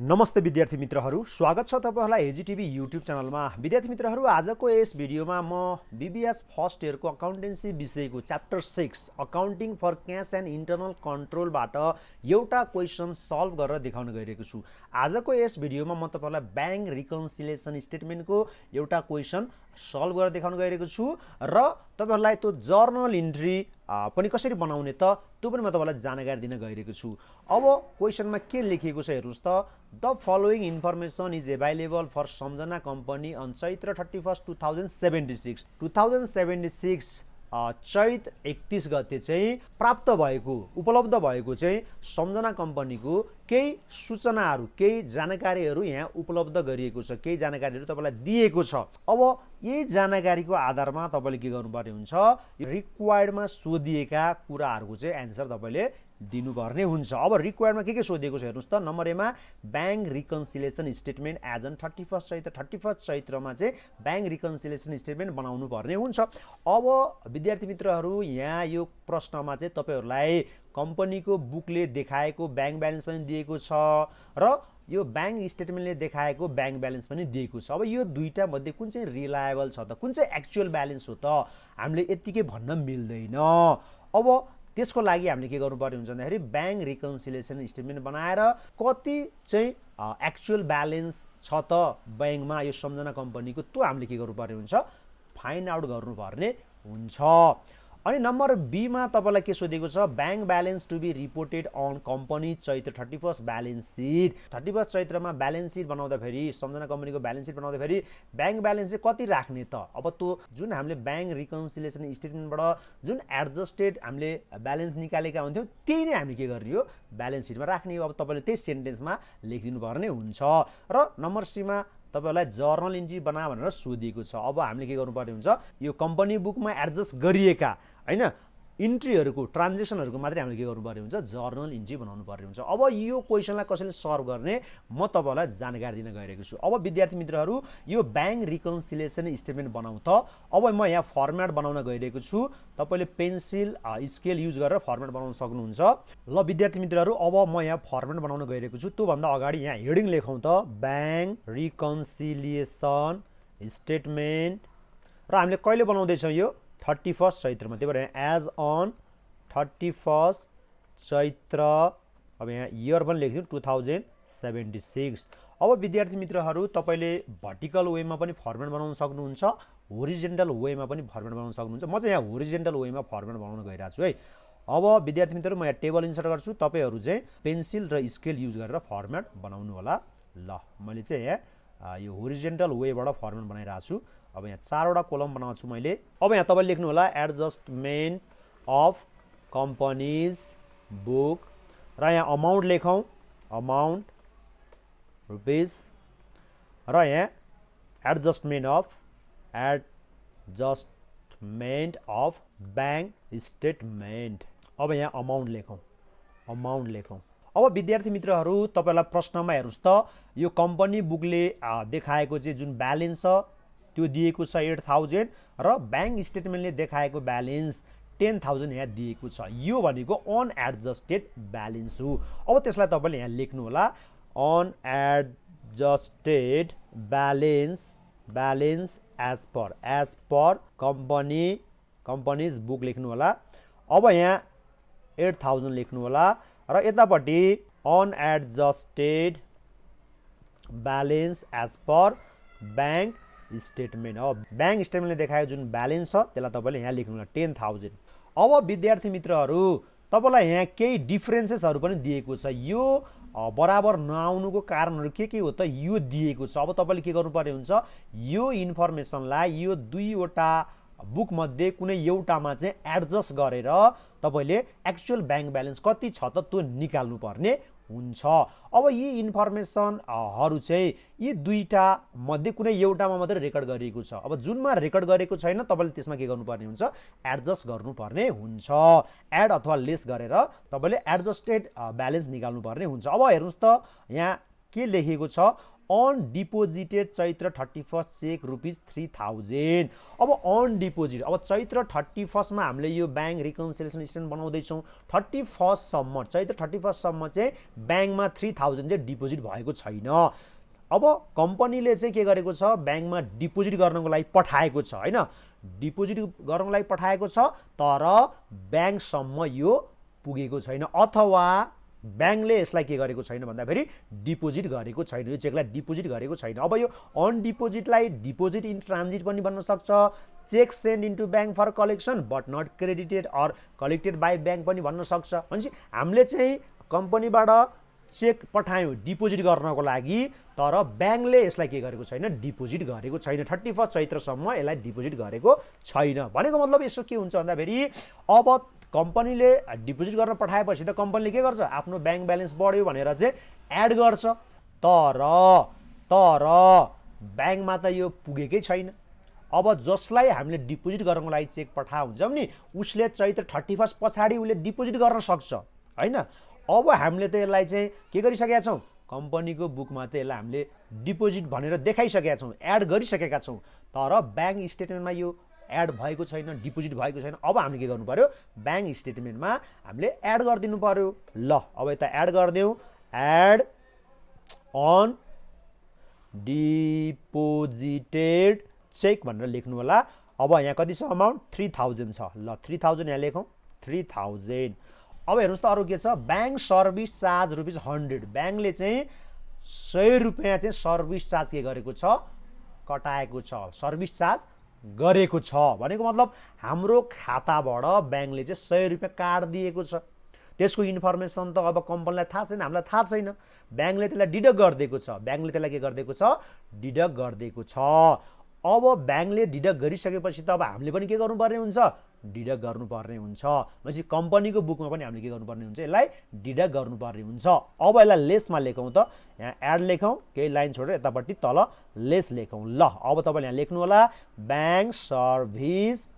नमस्ते विद्यार्थी मित्रहरू, स्वागत छ तपाईहरुलाई एजीटीभी युट्युब च्यानलमा। विद्यार्थी मित्रहरू, आजको यस भिडियोमा म बीबीएस फर्स्ट इयरको अकाउन्टेन्सी विषयको chapter 6 accounting for cash and internal कन्ट्रोलबाट एउटा क्वेशन सल्भ गरेर देखाउन गइरहेको छु। आजको यस भिडियोमा म तपाईहरुलाई ब्याङ्क रिकन्सिलिएसन स्टेटमेन्टको एउटा क्वेशन सल्भ गरेर देखाउन गइरहेको छु र तपाईहरुलाई त्यो जर्नल इन्ट्री पनि कसरी बनाउने त त्यो पनि म तपाईलाई जानकारी दिन गइरहेको छु। अब क्वेशनमा के लेखिएको छ हेर्नुस् त। The following information is available for Samjhana company on Chaitra 31 2076 चैत 31 गते चाहिँ प्राप्त भएको उपलब्ध भएको चाहिँ सम्झना कम्पनीको केही सूचनाहरू केही जानकारीहरू यहाँ उपलब्ध गरिएको छ, केही जानकारीहरू तपाईलाई दिएको छ। अब यही जानकारीको आधारमा तपाईले के गर्नुपर्ने हुन्छ, रिक्वायर्डमा सोधिएका कुराहरूको चाहिँ एन्सर तपाईले दिनुपर्ने हुन्छ। अब रिक्वायर्डमा के सोधिएको छ हेर्नुस् त। नम्बर एमा bank reconciliation statement as on 31 चैत्रमा चाहिँ ब्याङ्क रिकन्सिलिएसन स्टेटमेन्ट बनाउनु पर्ने हुन्छ। अब विद्यार्थी मित्रहरू, यहाँ यो प्रश्नमा चाहिँ तपाईहरुलाई कम्पनीको बुकले देखाएको ब्याङ्क ब्यालेन्स पनि दिएको छ र यो ब्याङ्क स्टेटमेन्टले देखाएको ब्याङ्क ब्यालेन्स पनि दिएको छ। अब यो दुईटा मध्ये कुन चाहिँ रिलायबल छ त, कुन चाहिँ एक्चुअल ब्यालेन्स हो त, हामीले यतिकै भन्न मिल्दैन। अब त्यसको लागि हामीले के गर्नुपर्ने हुन्छ भन्दाखेरि ब्याङ्क रिकन्सिलिएसन स्टेटमेन्ट बनाएर कति चाहिँ एक्चुअल ब्यालेन्स छ त ब्याङ्कमा यो सम्झना कम्पनीको, त्यो हामीले के गर्नुपर्ने हुन्छ, फाइन्ड आउट गर्नुपर्ने हुन्छ। अनि नम्बर बी मा तपाईलाई के सोधेको छ, bank balance to be reported on company Chaitra 31 balance sheet. 31 चैत्रमा ब्यालेन्स सिट बनाउँदाखेरि सम्झना कम्पनीको ब्यालेन्स सिट बनाउँदाखेरि ब्याङ्क ब्यालेन्स चाहिँ कति राख्ने त। अब त्यो जुन हामीले ब्याङ्क रिकन्सिलिएसन स्टेटमेन्टबाट जुन एडजस्टेड हामीले ब्यालेन्स निकालेका हुन्थ्यौँ त्यही नै हामीले के गर्ने हो, ब्यालेन्स सिटमा राख्ने हो। अब तपाईले त्यही सेन्टेन्समा लेखिदिनु पर्ने हुन्छ। र नम्बर सी मा तपाईहरुलाई जर्नल इन्ट्री बना भनेर सोधिएको छ। अब हामीले के गर्नुपर्ने हुन्छ, यो कम्पनी बुकमा एडजस्ट गरिएका हैन इन्ट्रीहरुको ट्रान्जेक्सनहरुको मात्रै हामीले के गर्नुपर्ने हुन्छ, जर्नल इन्ट्री बनाउनु पर्ने हुन्छ। अब यो क्वेशनलाई कसैले सल्भ गर्ने म तपाईहरुलाई जानकारी दिन गइरहेको छु। अब विद्यार्थी मित्रहरू, यो ब्याङ्क रिकन्सिलिएसन स्टेटमेन्ट बनाउँ त। अब म यहाँ फर्मेट बनाउन गइरहेको छु। तपाईले पेन्सिल स्केल युज गरेर फर्मेट बनाउन सक्नुहुन्छ। ल विद्यार्थी मित्रहरू, अब म यहाँ फर्मेट बनाउन गइरहेको छु। त्यो भन्दा अगाडि यहाँ हेडिङ लेखौँ त, ब्याङ्क रिकन्सिलिएसन स्टेटमेन्ट र हामीले कहिले बनाउँदै छौँ यो 31 चैत्रमा। त्यही भएर एज अन 31 चैत्र, अब यहाँ इयर पनि लेख्दिउँ 2076। अब विद्यार्थी मित्रहरू, तपाईले भर्टिकल वेमा पनि फर्मेट बनाउन सक्नुहुन्छ, होरिजेन्टल वेमा पनि फर्मेट बनाउन सक्नुहुन्छ। म चाहिँ यहाँ होरिजेन्टल वेमा फर्मेट बनाउन गइरहेको छु है। अब विद्यार्थी मित्रहरू, म यहाँ टेबल इन्सर्ट गर्छु, तपाईहरु चाहिँ पेन्सिल र स्केल युज गरेर फर्मेट बनाउनु होला। ल मैले चाहिँ यहाँ यो होरिजेन्टल वेबाट फर्मेट बनाइरहेको छु। अब यहाँ 4 वटा कोलम बनाउँछु मैले। अब यहाँ तपाईले लेख्नु होला एडजस्टमेन्ट अफ कम्पनीज बुक र यहाँ अमाउन्ट लेखौँ, अमाउन्ट रुपिस, र यहाँ एडजस्टमेन्ट अफ ब्याङ्क स्टेटमेन्ट। अब यहाँ अमाउन्ट लेखौँ, अमाउन्ट लेखौँ। अब विद्यार्थी मित्रहरू, तपाईलाई प्रश्नमा हेर्नुस् त, यो कम्पनी बुकले देखाएको चाहिँ जुन ब्यालेन्स छ त्यो दिएको छ 8000 र ब्याङ्क स्टेटमेन्टले देखाएको ब्यालेन्स 10000 यहाँ दिएको छ। यो भनेको अनएडजस्टेड ब्यालेन्स हो। अब त्यसलाई तपाईले यहाँ लेख्नु होला, unadjusted balance as per company's book लेख्नु होला। अब यहाँ 8000 लेख्नु होला र यतापट्टि unadjusted balance as per bank statement. अब ब्याङ्क स्टेटमेन्टले देखाएको जुन ब्यालेन्स छ त्यसलाई तपाईले यहाँ लेख्नु होला 10000। अब विद्यार्थी मित्रहरू, तपाईलाई यहाँ केही डिफरेन्सेसहरू पनि दिएको छ। यो बराबर नआउनुको कारणहरू के हो त, यो दिएको छ। अब तपाईले के गर्नुपर्ने हुन्छ, यो इन्फर्मेसनलाई यो दुईवटा बुक मध्ये कुनै एउटामा चाहिँ एडजस्ट गरेर तपाईले एक्चुअल ब्याङ्क ब्यालेन्स कति छ त त्यो निकाल्नु पर्ने हुन्छ। अब यी इन्फर्मेसनहरू चाहिँ यी दुईटा मध्ये कुनै एउटामा मात्रै रेकर्ड गरिएको छ। अब जुनमा रेकर्ड गरेको छैन तपाईले त्यसमा के गर्नुपर्ने हुन्छ, एडजस्ट गर्नुपर्ने हुन्छ। एड अथवा लेस गरेर तपाईले एडजस्टेड ब्यालेन्स निकाल्नु पर्ने हुन्छ। अब हेर्नुस् त, यहाँ के लेखेको छ, अन डिपोजिटेड चैत्र 31 चेक ₹3000। अब अन डिपोजिट, अब चैत्र 31 मा हामीले यो ब्याङ्क रिकन्सिलिएसन स्टेटमेन्ट बनाउँदैछौँ। 31 सम्म, चैत्र 31 सम्म चाहिँ ब्याङ्कमा 3000 चाहिँ डिपोजिट भएको छैन। अब कम्पनीले चाहिँ के गरेको छ, ब्याङ्कमा डिपोजिट गर्नको लागि पठाएको छ हैन, डिपोजिट गर्नको लागि पठाएको छ, तर ब्याङ्कसम्म यो पुगेको छैन, अथवा ब्याङ्कले यसलाई के गरेको छैन भन्दाखेरि डिपोजिट गरेको छैन, यो चेकलाई डिपोजिट गरेको छैन। अब यो अन डिपोजिटलाई डिपोजिट इन ट्रान्जिट पनि भन्न सक्छ, cheque send into bank for collection but not credited or collected by bank पनि भन्न सक्छ। भनेपछि हामीले चाहिँ कम्पनीबाट चेक पठायौँ डिपोजिट गर्नको लागि, तर ब्याङ्कले यसलाई के गरेको छैन, डिपोजिट गरेको छैन। 31 चैत्रसम्म यसलाई डिपोजिट गरेको छैन। भनेको मतलब यसो के हुन्छ भन्दाखेरि अब कम्पनीले डिपोजिट गर्न पठाएपछि त कम्पनीले के गर्छ, आफ्नो ब्याङ्क ब्यालेन्स बढ्यो भनेर चाहिँ एड गर्छ, तर ब्याङ्कमा त यो पुगेकै छैन। अब जसलाई हामीले डिपोजिट गर्नको लागि चेक पठाउँछौँ नि, उसले चैत्र 31 पछाडि उसले डिपोजिट गर्न सक्छ हैन। अब हामीले त यसलाई चाहिँ के गरिसकेका छौँ, कम्पनीको बुकमा त यसलाई हामीले डिपोजिट भनेर देखाइसकेका छौँ, एड गरिसकेका छौँ, तर ब्याङ्क स्टेटमेन्टमा यो एड भएको छैन, डिपोजिट भएको छैन। अब हामीले के गर्नु पर्यो, ब्याङ्क स्टेटमेन्टमा हामीले एड गरिदिनु पर्यो। ल अब यता एड गरिदेऊ, एड अन डिपोजिटेड चेक भनेर लेख्नु होला। अब यहाँ कति छ अमाउन्ट, 3000 छ। ल 3000 यहाँ लेखौँ, 3000। अब हेर्नुहोस् त अरू के छ, ब्याङ्क सर्भिस चार्ज ₹100, ब्याङ्कले चाहिँ ₹100 चाहिँ सर्भिस चार्ज के गरेको छ, कटाएको छ, सर्भिस चार्ज गरेको छ। भनेको मतलब हाम्रो खाताबाट ब्याङ्कले चाहिँ ₹100 काटिदिएको छ। त्यसको इन्फर्मेसन त अब कम्पनीलाई थाहा छैन, हामीलाई थाहा छैन, ब्याङ्कले त्यसलाई डिडक्ट गरिदिएको छ, ब्याङ्कले त्यसलाई के गरिदिएको छ, डिडक्ट गरिदिएको छ। अब ब्याङ्कले डिडक्ट गरिसकेपछि त अब हामीले पनि के गर्नुपर्ने हुन्छ, डिडक्ट गर्नुपर्ने हुन्छ। भनेपछि कम्पनीको बुकमा पनि हामीले के गर्नुपर्ने हुन्छ, यसलाई डिडक्ट गर्नुपर्ने हुन्छ। अब यसलाई लेसमा लेखौँ त, यहाँ एड लेखौँ, केही लाइन छोडेर यतापट्टि तल लेस लेखौँ। ल अब तपाईँले यहाँ लेख्नु होला, ब्याङ्क सर्भिस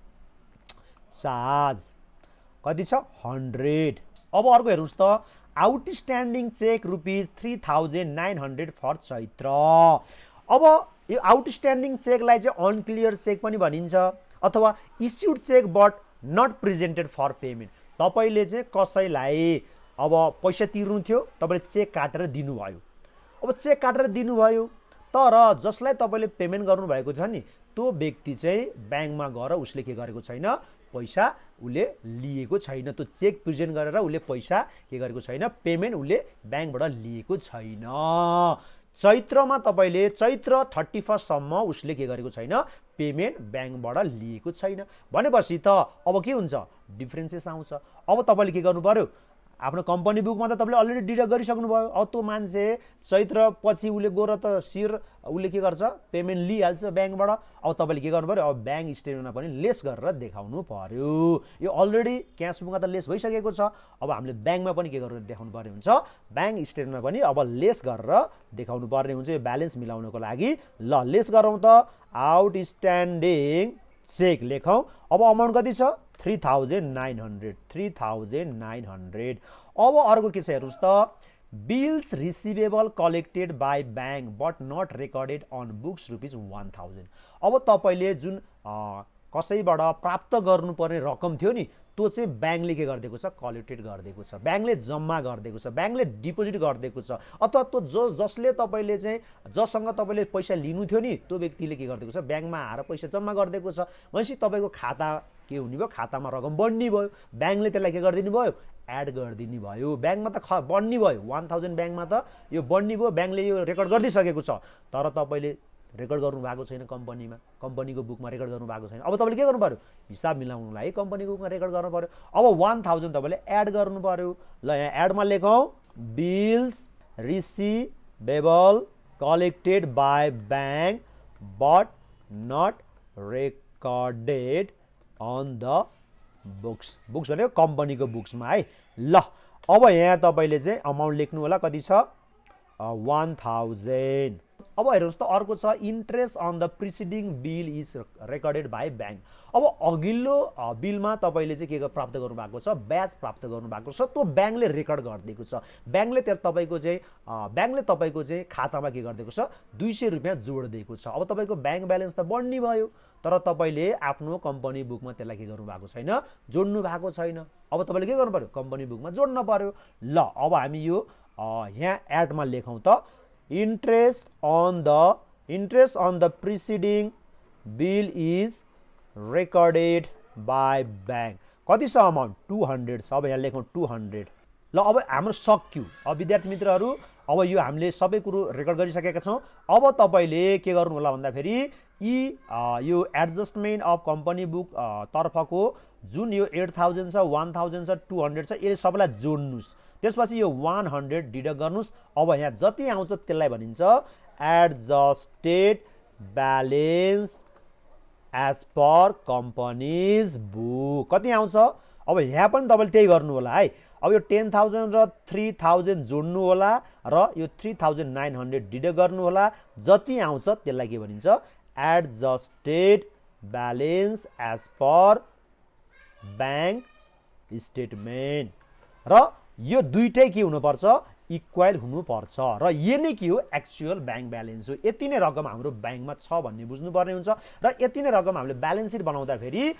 चार्ज कति छ, 100। अब अर्को हेर्नुहोस् त, आउटस्ट्यान्डिङ चेक ₹3900 फर चैत्र। अब यो आउटस्ट्यान्डिङ चेकलाई चाहिँ अनक्लियर चेक पनि भनिन्छ, अथवा issued cheque but not presented for payment. तपाईँले चाहिँ कसैलाई अब पैसा तिर्नु थियो, तपाईँले चेक काटेर दिनुभयो, अब चेक काटेर दिनुभयो, तर जसलाई तपाईँले पेमेन्ट गर्नुभएको छ नि, त्यो व्यक्ति चाहिँ ब्याङ्कमा गएर उसले के गरेको छैन, पैसा उसले लिएको छैन, त्यो चेक प्रेजेन्ट गरेर उसले पैसा के गरेको छैन, पेमेन्ट उसले ब्याङ्कबाट लिएको छैन। चैत्रमा तपाईँले चैत्र 31 सम्म उसले के गरेको छैन, पेमेन्ट ब्याङ्कबाट लिएको छैन। भनेपछि त अब के हुन्छ, डिफ्रेन्सेस आउँछ। अब तपाईँले के गर्नु पर्यो, आफ्नो कम्पनी बुकमा त तपाईँले अलरेडी डिडक्ट गरिसक्नु भयो, अब त्यो मान्छे चैत्र पछि उसले गएर त उसले के गर्छ, पेमेन्ट लिइहाल्छ ब्याङ्कबाट। अब तपाईँले के गर्नु पर्यो, अब ब्याङ्क स्टेटमेन्टमा पनि लेस गरेर देखाउनु पर्यो। यो अलरेडी क्यास बुकमा त लेस भइसकेको छ, अब हामीले ब्याङ्कमा पनि के गरेर देखाउनु पर्ने हुन्छ, ब्याङ्क स्टेटमेन्टमा पनि अब लेस गरेर देखाउनु पर्ने हुन्छ, यो ब्यालेन्स मिलाउनको लागि। ल लेस गरौँ त, आउटस्ट्यान्डिङ चेक लेखौँ। अब अमाउन्ट कति छ, 3900, 3900। अब अर्को के छ हेर्नुहोस् त, bills receivable collected by bank but not recorded on books ₹1000। अब तपाईँले जुन कसैबाट प्राप्त गर्नुपर्ने रकम थियो नि, त्यो चाहिँ ब्याङ्कले के गरिदिएको छ, कलेक्टेड गरिदिएको छ, ब्याङ्कले जम्मा गरिदिएको छ, ब्याङ्कले डिपोजिट गरिदिएको छ, अथवा त्यो जसले तपाईँले चाहिँ जससँग तपाईँले पैसा लिनु थियो नि, त्यो व्यक्तिले के गरिदिएको छ, ब्याङ्कमा आएर पैसा जम्मा गरिदिएको छ। भनेपछि तपाईँको खाता के हुने भयो, खातामा रकम बढ्ने भयो, ब्याङ्कले त्यसलाई के गरिदिनु भयो, एड गरिदिनु भयो। ब्याङ्कमा त बढ्ने भयो, 1000 ब्याङ्कमा त यो बढ्ने भयो, ब्याङ्कले यो रेकर्ड गरिदिइसकेको छ, तर तपाईँले रेकर्ड गर्नु भएको छैन, कम्पनीमा कम्पनीको बुकमा रेकर्ड गर्नु भएको छैन। अब तपाईँले के गर्नु पर्यो, हिसाब मिलाउनु लागि कम्पनीको बुकमा रेकर्ड गर्नु पर्यो। अब 1000 तपाईँले एड गर्नु पर्यो। ल यहाँ एडमा लेखौँ, bills receivable collected by bank but not recorded on the books. Books भनेको कम्पनीको बुक्समा है। ल अब यहाँ तपाईँले चाहिँ अमाउन्ट लेख्नु होला, कति छ, 1000। अब हेर्नुहोस् त अर्को छ interest on the preceding bill is recorded by bank. अब अघिल्लो बिलमा तपाईँले चाहिँ के प्राप्त गर्नुभएको छ, ब्याज प्राप्त गर्नुभएको छ, त्यो ब्याङ्कले रेकर्ड गरिदिएको छ। ब्याङ्कले तपाईँको चाहिँ खातामा के गरिदिएको छ, 200 रुपियाँ जोडिदिएको छ। अब तपाईँको ब्याङ्क ब्यालेन्स त बढ्ने भयो, तर तपाईँले आफ्नो कम्पनी बुकमा त्यसलाई के गर्नुभएको छैन, जोड्नु भएको छैन। अब तपाईँले के गर्नु पर्यो, कम्पनी बुकमा जोड्न पर्यो। ल अब हामी यो यहाँ एडमा लेखौँ त interest on the preceding bill is recorded by bank. कति छ अमाउन्ट, 200 छ। अब यहाँ लेखौँ 200। ल अब हाम्रो सक्यो। अब विद्यार्थी मित्रहरू अब यो हामीले सबै कुरो रेकर्ड गरिसकेका छौँ। अब तपाईँले के गर्नु होला भन्दाखेरि यो एडजस्टमेन्ट अफ कम्पनी बुक तर्फको जुन यो 8000 छ, 1000 छ, 200 छ, यसले सबैलाई जोड्नुहोस्। त्यसपछि यो 100 डिडक्ट गर्नुहोस्। अब यहाँ जति आउँछ त्यसलाई भनिन्छ adjusted balance as per company's book. कति आउँछ, अब यहाँ पनि तपाईँले त्यही गर्नु होला है। अब यो 10,000 र 3,000 जोड्नु होला र यो 3,900 डिडक्ट गर्नु होला। जति आउँछ त्यसलाई के भनिन्छ, adjusted balance as per bank statement. र यो दुईटै के हुनुपर्छ, इक्वल हुनुपर्छ। र यो नै के हो, एक्चुअल ब्याङ्क ब्यालेन्स हो। यति नै रकम हाम्रो ब्याङ्कमा छ भन्ने बुझ्नुपर्ने हुन्छ। र यति नै रकम हामीले ब्यालेन्स सिट बनाउँदाखेरि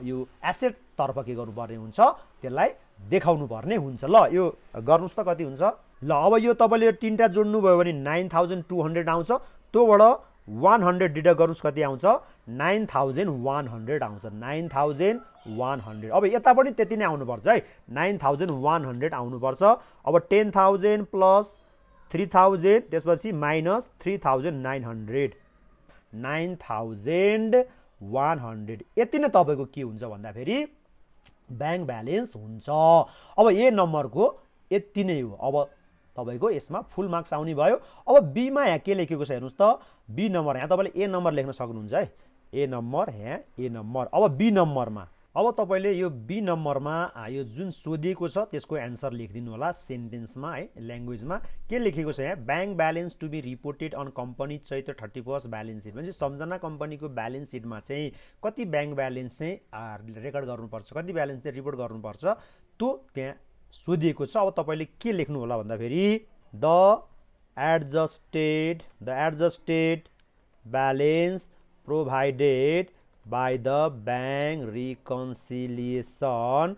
यो एसेट तर्फ के गर्नुपर्ने हुन्छ, त्यसलाई देखाउनु पर्ने हुन्छ। ल यो गर्नुहोस् त कति हुन्छ। ल अब यो तपाईँले तीनटा जोड्नु भयो भने 9200 आउँछ। त्योबाट 100 डिडक्ट गर्नुहोस्, कति आउँछ, 9100 आउँछ। 9100। अब यता पनि त्यति नै आउनुपर्छ है, 9100 आउनुपर्छ। अब 10,000 प्लस 3,000, त्यसपछि माइनस 3,900, 9100। यति नै तपाईँको के हुन्छ भन्दाखेरि ब्याङ्क ब्यालेन्स हुन्छ। अब ए नम्बरको यति नै हो। अब तपाईँको यसमा फुल मार्क्स आउने भयो। अब बीमा यहाँ के लेखेको छ हेर्नुहोस् त, बी नम्बर यहाँ तपाईँले ए नम्बर लेख्न सक्नुहुन्छ है, ए नम्बर यहाँ ए नम्बर। अब बी नम्बरमा अब तपाईँले यो बी नम्बरमा यो जुन सोधिएको छ त्यसको एन्सर लेखिदिनु होला सेन्टेन्समा है, ल्याङ्ग्वेजमा के लेखेको छ यहाँ, bank balance to be reported on company Chaitra 31 balance sheet. भनेपछि सम्झना कम्पनीको ब्यालेन्स सिटमा चाहिँ कति ब्याङ्क ब्यालेन्स चाहिँ रेकर्ड गर्नुपर्छ, कति ब्यालेन्स चाहिँ रिपोर्ट गर्नुपर्छ, त्यो त्यहाँ सोधिएको छ। अब तपाईँले के लेख्नु होला भन्दाखेरि the adjusted balance provided by the bank reconciliation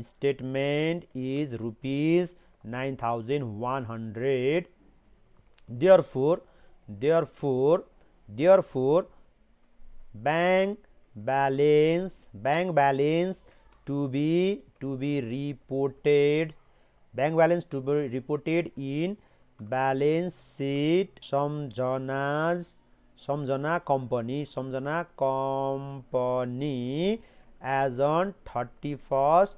statement is rupees 9100. Therefore bank balance to be reported in balance sheet Samjhana company as on 31st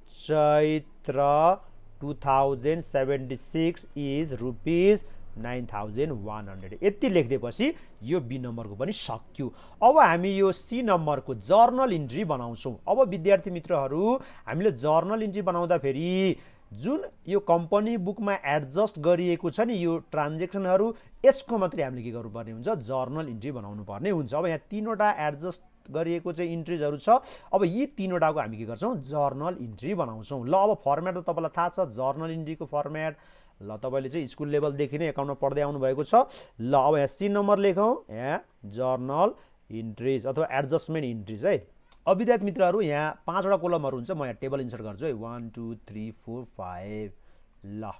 Chaitra 2076 is rupees 9100। यति लेख्दैपछि यो बी नम्बरको पनि सक्यो। अब हामी यो सी नम्बरको जर्नल इन्ट्री बनाउँछौँ। अब विद्यार्थी मित्रहरू हामीले जर्नल इन्ट्री बनाउँदाखेरि जुन यो कम्पनी बुकमा एडजस्ट गरिएको छ नि यो ट्रान्जेक्सनहरू, यसको मात्रै हामीले के गर्नुपर्ने हुन्छ, जर्नल इन्ट्री बनाउनु पर्ने हुन्छ। अब यहाँ तीनवटा एडजस्ट गरिएको चाहिँ इन्ट्रिजहरू छ। अब यी तीनवटाको हामी के गर्छौँ, जर्नल इन्ट्री बनाउँछौँ। ल अब फर्मेट त तपाईँलाई थाहा छ, जर्नल इन्ट्रीको फर्मेट ल तपाईँले चाहिँ स्कुल लेभलदेखि नै एकाउन्टमा पढ्दै आउनुभएको छ। ल अब यहाँ सी नम्बर लेखौँ, यहाँ जर्नल इन्ट्रिज अथवा एडजस्टमेन्ट इन्ट्रिज है। अब विद्यार्थी मित्रहरू यहाँ 5वटा कोलमहरू हुन्छ, म यहाँ टेबल इन्सर्ट गर्छु है, 1 2 3 4 5। ल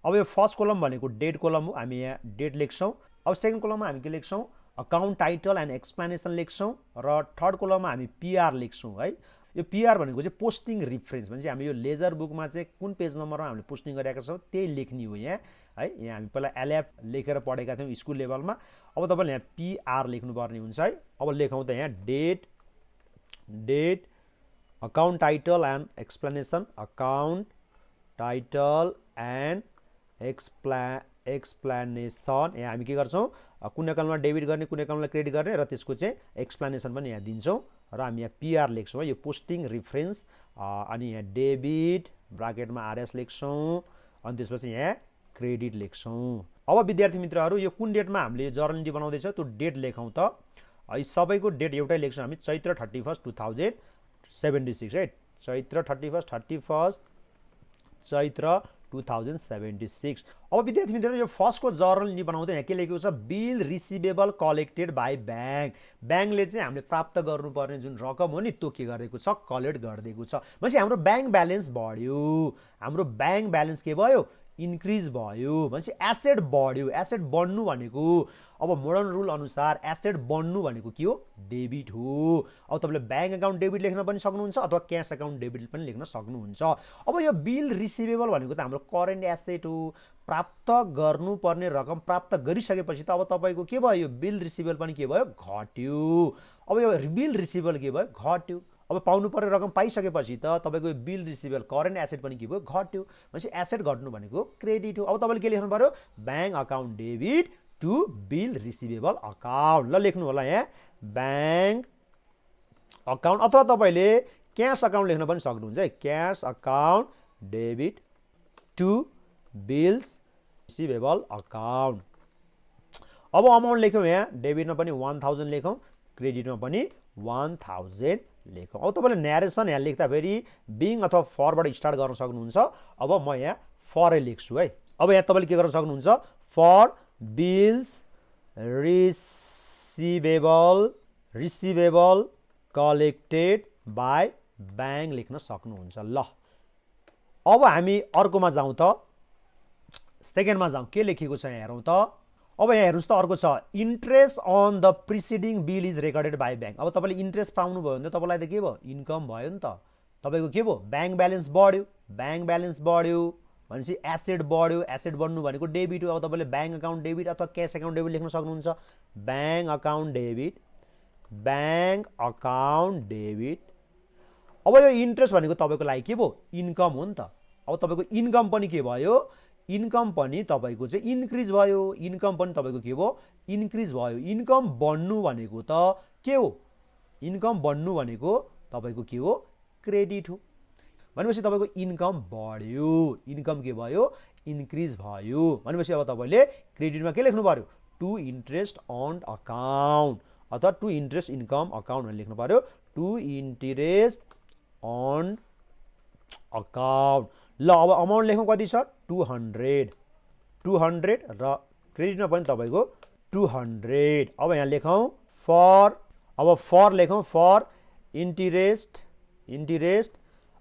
अब यो फर्स्ट कोलम भनेको डेट कोलम हो, हामी यहाँ डेट लेख्छौँ। अब सेकेन्ड कोलममा हामी के लेख्छौँ, अकाउन्ट टाइटल एन्ड एक्सप्लेनेसन लेख्छौँ। र थर्ड कोलममा हामी पिआर लेख्छौँ है। यो पिआर भनेको चाहिँ पोस्टिङ रिफरेन्स, भनेपछि हामी यो लेजर बुकमा चाहिँ कुन पेज नम्बरमा हामीले पोस्टिङ गरेका छौँ त्यही लेख्ने हो यहाँ है। यहाँ हामी पहिला एलएफ लेखेर पढेका थियौँ स्कुल लेभलमा। अब तपाईँले यहाँ पिआर लेख्नुपर्ने हुन्छ है। अब लेखौँ त यहाँ date account title and explanation, account title and explanation. यहाँ हामी के गर्छौँ, कुन एकाउन्टमा डेबिट गर्ने कुन एकाउन्टमा क्रेडिट गर्ने र त्यसको चाहिँ एक्सप्लेनेसन पनि यहाँ दिन्छौँ। र हामी यहाँ पिआर लेख्छौँ है, यो पोस्टिङ रिफरेन्स। अनि यहाँ डेबिट ब्राकेटमा आरएस लेख्छौँ। अनि त्यसपछि यहाँ क्रेडिट लेख्छौँ। अब विद्यार्थी मित्रहरू यो कुन डेटमा हामीले जर्नल इन्ट्री बनाउँदैछ त्यो डेट लेखौँ त। यी सबैको डेट एउटै लेख्छौँ हामी, चैत्र 31 2076 है। चैत्र 31 चैत्र 2076। अब विद्यार्थी मित्रहरू यो फर्स्टको जर्नल इन्ट्री बनाउँदा यहाँ के लेखेको छ, bill receivable collected by bank. ब्याङ्कले चाहिँ हामीले प्राप्त गर्नुपर्ने जुन रकम हो नि त्यो के गरिदिएको छ, कलेक्ट गरिदिएको छ। भनेपछि हाम्रो ब्याङ्क ब्यालेन्स बढ्यो, हाम्रो ब्याङ्क ब्यालेन्स के भयो, इन्क्रिज भयो। भनेपछि एसेट बढ्यो। एसेट बढ्नु भनेको अब मोडर्न रुल अनुसार एसेट बढ्नु भनेको के हो, डेबिट हो। अब तपाईँले ब्याङ्क अकाउन्ट डेबिट लेख्न पनि सक्नुहुन्छ अथवा क्यास अकाउन्ट डेबिट पनि लेख्न सक्नुहुन्छ। अब यो बिल रिसिभेबल भनेको त हाम्रो करेन्ट एसेट हो। प्राप्त गर्नुपर्ने रकम प्राप्त गरिसकेपछि त अब तपाईँको के भयो, यो बिल रिसिभेबल पनि के भयो, घट्यो। अब यो बिल रिसिभेबल के भयो, घट्यो। अब पाउनु पर्ने रकम पाइसकेपछि त तपाईँको बिल रिसिभेबल करेन्ट एसेट पनि के भयो, घट्यो। भनेपछि एसेट घट्नु भनेको क्रेडिट हो। अब तपाईँले के लेख्नु पर्यो, bank account debit to bill receivable account. ल लेख्नु होला यहाँ ब्याङ्क अकाउन्ट, अथवा तपाईँले क्यास अकाउन्ट लेख्न पनि सक्नुहुन्छ है, cash account debit to bills receivable account. अब अमाउन्ट लेख्यौँ यहाँ, डेबिटमा पनि 1000 लेखौँ, क्रेडिटमा पनि 1000 लेखौँ। अब तपाईँले न्यारेसन यहाँ लेख्दा फेरि बिङ अथवा फरबाट स्टार्ट गर्न सक्नुहुन्छ। अब म यहाँ फरै लेख्छु है। अब यहाँ तपाईँले के गर्न सक्नुहुन्छ, for bills receivable collected by bank लेख्न सक्नुहुन्छ। ल अब हामी अर्कोमा जाउँ त, सेकेन्डमा जाउँ, के लेखेको छ यहाँ हेरौँ त। अब यहाँ हेर्नुहोस् त, अर्को छ interest on the preceding bill is recorded by bank. अब तपाईँले इन्ट्रेस्ट पाउनुभयो भने त तपाईँलाई त के भयो, इन्कम भयो नि त। तपाईँको के भयो, ब्याङ्क ब्यालेन्स बढ्यो। ब्याङ्क ब्यालेन्स बढ्यो भनेपछि एसेट बढ्यो। एसेट बढ्नु भनेको डेबिट हो। अब तपाईँले ब्याङ्क अकाउन्ट डेबिट अथवा क्यास अकाउन्ट डेबिट लेख्न सक्नुहुन्छ, bank account debit, bank account debit. अब यो इन्ट्रेस्ट भनेको तपाईँको लागि के भयो, इन्कम हो नि त। अब तपाईँको इन्कम पनि के भयो, इन्कम पनि तपाईँको चाहिँ इन्क्रिज भयो। इन्कम पनि तपाईँको के भयो, इन्क्रिज भयो। इन्कम बढ्नु भनेको त के हो, इन्कम बढ्नु भनेको तपाईँको के हो, क्रेडिट हो। भनेपछि तपाईँको इन्कम बढ्यो, इन्कम के भयो, इन्क्रिज भयो। भनेपछि अब तपाईँले क्रेडिटमा के लेख्नु पर्यो, टु इन्ट्रेस्ट अन अकाउन्ट अथवा टु इन्ट्रेस्ट इन्कम अकाउन्ट भनेर लेख्नु पर्यो, टु इन्ट्रेस्ट अन अकाउन्ट। ल अब अमाउन्ट लेखौँ, कति छ, 200 र क्रेडिटमा पनि तपाईँको 200। अब यहाँ लेखौँ फर, अब फर लेखौँ, फर इन्ट्रेस्ट।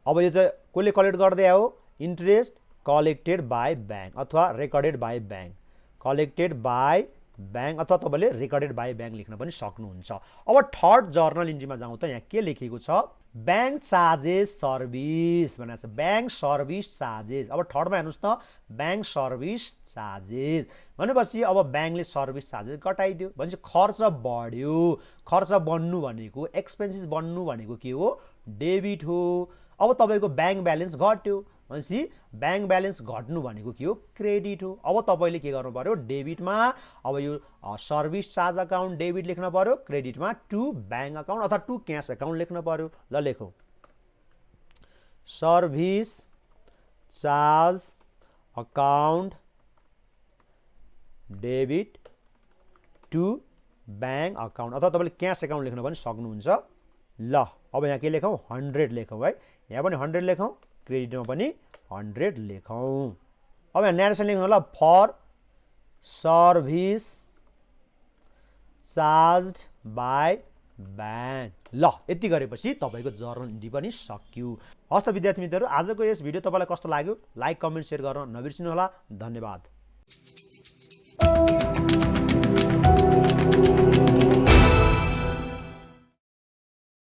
अब यो चाहिँ कसले कलेक्ट गर्दै आयो, इन्ट्रेस्ट कलेक्टेड बाई ब्याङ्क अथवा recorded by bank, collected by bank अथवा तपाईँले रेकर्डेड बाई ब्याङ्क लेख्न पनि सक्नुहुन्छ। अब थर्ड जर्नल इन्ट्रीमा जाउँ त, यहाँ के लेखेको छ, ब्याङ्क चार्जेस सर्भिस भनेको छ, ब्याङ्क सर्भिस चार्जेस। अब थर्डमा हेर्नुहोस् त, ब्याङ्क सर्भिस चार्जेस भनेपछि अब ब्याङ्कले सर्भिस चार्जेस घटाइदियो भनेपछि खर्च बढ्यो। खर्च बढ्नु भनेको, एक्सपेन्सेस बढ्नु भनेको के हो, डेबिट हो। अब तपाईँको ब्याङ्क ब्यालेन्स घट्यो भनेपछि ब्याङ्क ब्यालेन्स घट्नु भनेको के हो, क्रेडिट हो। अब तपाईँले के गर्नु पर्यो, डेबिटमा अब यो सर्भिस चार्ज अकाउन्ट डेबिट लेख्न पर्यो, क्रेडिटमा टु ब्याङ्क अकाउन्ट अथवा टु क्यास अकाउन्ट लेख्न पर्यो। ल लेखौँ service charge account debit to bank account अथवा तपाईँले क्यास अकाउन्ट लेख्न पनि सक्नुहुन्छ। ल अब यहाँ के लेखौँ, 100 लेखौँ है, यहाँ पनि 100 लेखौँ, क्रेडिटमा पनि 100 लेखौँ। अब यहाँ न्यारेसन लेख्नु होला, for service charge by bank. ल यति गरेपछि तपाईँको जर्नल इन्ट्री पनि सक्यो। हस् त विद्यार्थी मित्रहरू, आजको यस भिडियो तपाईँलाई कस्तो लाग्यो, लाइक कमेन्ट सेयर गर्न नबिर्सिनु होला। धन्यवाद।